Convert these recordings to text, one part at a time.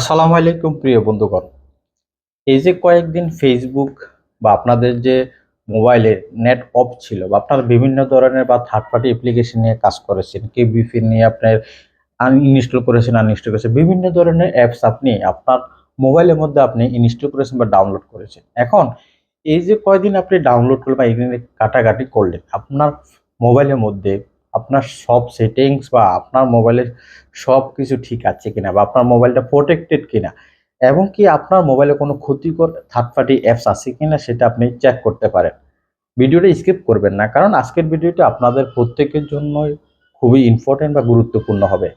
আসসালামু আলাইকুম প্রিয় বন্ধুগণ। এই যে কয়েকদিন ফেসবুক বা আপনাদের যে মোবাইলে নেট অফ ছিল বা আপনারা বিভিন্ন ধরনের বা থার্ড পার্টি অ্যাপ্লিকেশন নিয়ে কাজ করেছেন, কেবিপি নিয়ে আপনার আনইনস্টল করেছেন, আনইনস্টল করেছেন, বিভিন্ন ধরনের অ্যাপস আপনি আপনার মোবাইলের মধ্যে আপনি ইনস্টল করেছেন বা ডাউনলোড করেছেন। এখন এই যে কয়দিন আপনি ডাউনলোড করলেন বা এখানে কাটাকাটি করলেন, আপনার মোবাইলের মধ্যে আপনার সব সেটিংস বা আপনার মোবাইলের সব কিছু ঠিক আছে কিনা বা আপনার মোবাইলটা প্রোটেক্টেড কিনা এবং কি আপনার মোবাইলে কোনো ক্ষতিকর থার্ড পার্টি অ্যাপস আছে কিনা সেটা আপনি চেক করতে পারেন। ভিডিওটা স্কিপ করবেন না, কারণ আজকের ভিডিওটা আপনাদের প্রত্যেকের জন্যই খুবই ইম্পর্টেন্ট বা গুরুত্বপূর্ণ হবে।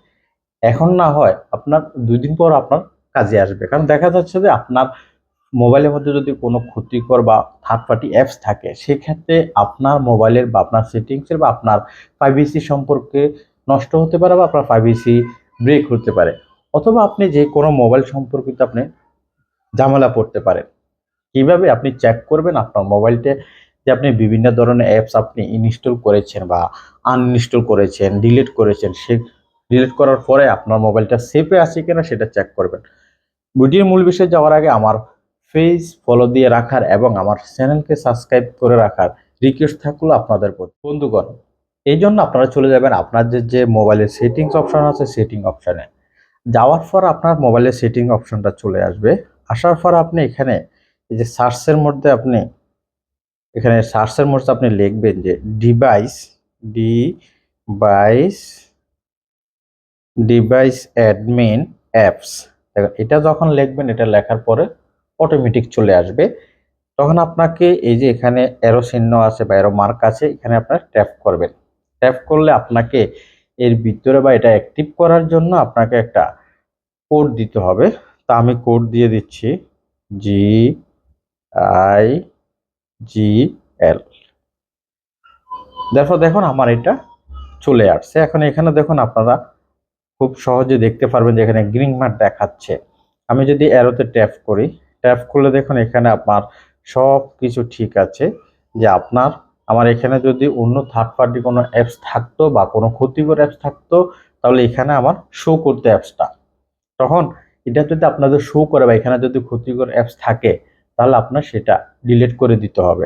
এখন না হয় আপনার ২ দিন পর আপনার কাজে আসবে। কারণ দেখা যাচ্ছে যে আপনার মোবাইলের মধ্যে যদি কোনো ক্ষতিকর বা থার্ড পার্টি অ্যাপস থাকে, সেক্ষেত্রে আপনার মোবাইলের বা আপনার সেটিংসের বা আপনার প্রাইভেসি সম্পর্কে নষ্ট হতে পারে বা আপনার প্রাইভেসি ব্রেক হতে পারে। অথবা আপনি যে কোনো মোবাইল সম্পর্কিত আপনি ঝামেলা পড়তে পারেন। কিভাবে আপনি চেক করবেন আপনার মোবাইলটা যে আপনি বিভিন্ন ধরনের অ্যাপস আপনি ইনস্টল করেছেন বা আনইনস্টল করেছেন, ডিলিট করেছেন, সে ডিলিট করার পরে আপনার মোবাইলটা সেফে আছে কিনা সেটা চেক করবেন। ভিডিওর মূল বিষয়ে যাওয়ার আগে আমার পেজ ফলো দিয়ে রাখার এবং আমার চ্যানেলকে সাবস্ক্রাইব করে রাখার রিকোয়েস্ট থাকলো আপনাদের প্রতি। বন্ধুগণ, এই জন্য আপনারা চলে যাবেন আপনাদের যে মোবাইলের সেটিংস অপশন আছে সেটিং অপশনে। যাওয়ার পর আপনার মোবাইলের সেটিং অপশনটা চলে আসবে। আসার পর আপনি এখানে এই যে সার্চের মধ্যে আপনি এখানে সার্চের মধ্যে আপনি লিখবেন যে device device device admin apps. এটা যখন লিখবেন, এটা লেখার পরে অটোমেটিক চলে আসবে। তখন আপনাকে এই যে এখানে অ্যারো চিহ্ন আছে বা অ্যারো মার্ক আছে, এখানে আপনার ট্যাপ করবেন। ট্যাপ করলে আপনাকে এর ভিতরে বা এটা অ্যাক্টিভ করার জন্য আপনাকে একটা কোড দিতে হবে। তা আমি কোড দিয়ে দিচ্ছি GIGL। দেখুন আমার এটা চলে আসছে। এখন এখানে দেখুন আপনারা খুব সহজে দেখতে পারবেন যে এখানে গ্রিন মার্ক দেখাচ্ছে। আমি যদি অ্যারোতে ট্যাপ করি, ট্যাপ করলে দেখুন এখানে আপনার সব কিছু ঠিক আছে। যে আমার এখানে যদি অন্য থার্ড পার্টি কোনো অ্যাপস থাকতো বা কোনো ক্ষতিকর অ্যাপস থাকতো, তাহলে এখানে আমার শো করতে অ্যাপসটা। তখন এটা যদি আপনাদের শো করে বা এখানে যদি ক্ষতিকর অ্যাপস থাকে, তাহলে আপনার সেটা ডিলিট করে দিতে হবে।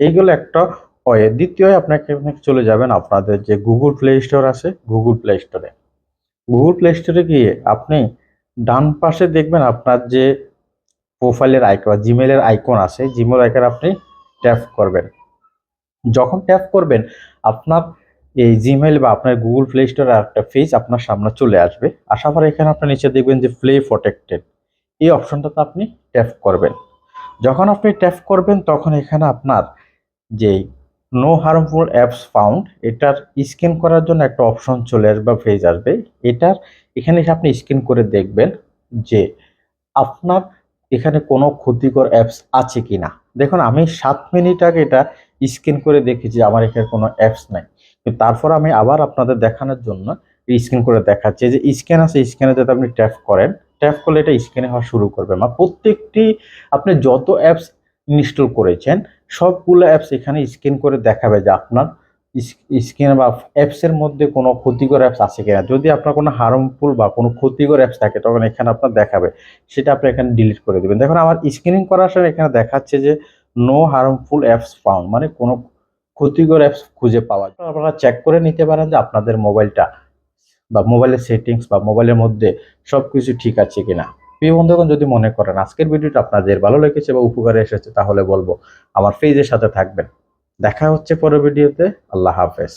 এইগুলো একটা ওয়ে। দ্বিতীয় আপনাকে চলে যাবেন আপনাদের যে গুগল প্লে স্টোর আছে, গুগল প্লে স্টোরে গিয়ে আপনি ডান পাশে দেখবেন আপনার যে প্রোফাইলের আইকন বা জিমেলের আইকন আছে, জিমেল আইকন আপনি ট্যাপ করবেন। যখন ট্যাপ করবেন, আপনার এই জিমেল বা আপনার গুগল প্লে স্টোরের একটা পেজ আপনার সামনে চলে আসবে। আসার পর এখানে আপনার নিচে দেখবেন যে প্লে প্রোটেক্টেড, এই অপশনটাতে আপনি ট্যাপ করবেন। যখন আপনি ট্যাপ করবেন, তখন এখানে আপনার যে নো হার্মফুল অ্যাপস ফাউন্ড, এটার স্ক্যান করার জন্য একটা অপশন চলে আসবে বা পেজ আসবে। এখানে এসে আপনি স্ক্যান করে দেখবেন যে আপনার এখানে কোনো ক্ষতিকর অ্যাপস আছে কিনা। দেখুন আমি 7 মিনিট আগে এটা স্ক্যান করে দেখেছি, আমার এখানে কোনো অ্যাপস নাই। কিন্তু তারপর আমি আবার আপনাদের দেখানোর জন্য স্ক্যান করে দেখাচ্ছি যে স্ক্যান আছে, স্ক্যানে যাতে আপনি ট্যাপ করেন, ট্যাপ করলে এটা স্ক্যানে হওয়া শুরু করবে। প্রত্যেকটি আপনি যত অ্যাপস ইনস্টল করেছেন সবগুলো অ্যাপস এখানে স্ক্যান করে দেখাবে যে আপনার স্ক্রিন বা অ্যাপসের মধ্যে কোনো ক্ষতিকর অ্যাপস আছে কিনা। যদি আপনার কোনো হার্মফুল বা কোনো ক্ষতিকর অ্যাপস থাকে, তখন এখানে আপনার দেখাবে, সেটা আপনি এখানে ডিলিট করে দেবেন। দেখুন আমার স্ক্রিনিং করার সময় এখানে দেখাচ্ছে যে নো হার্মফুল অ্যাপস ফাউন্ড, মানে কোনো ক্ষতিকর অ্যাপস খুঁজে পাওয়া যায়। আপনারা চেক করে নিতে পারেন যে আপনাদের মোবাইলটা বা মোবাইলের সেটিংস বা মোবাইলের মধ্যে সবকিছু ঠিক আছে কিনা। প্রিয় বন্ধুগণ, যদি মনে করেন আজকের ভিডিওটা আপনাদের ভালো লেগেছে বা উপকারে এসেছে, তাহলে বলবো আমার পেজের সাথে থাকবেন। দেখা হচ্ছে পরের ভিডিওতে। আল্লাহ হাফেজ।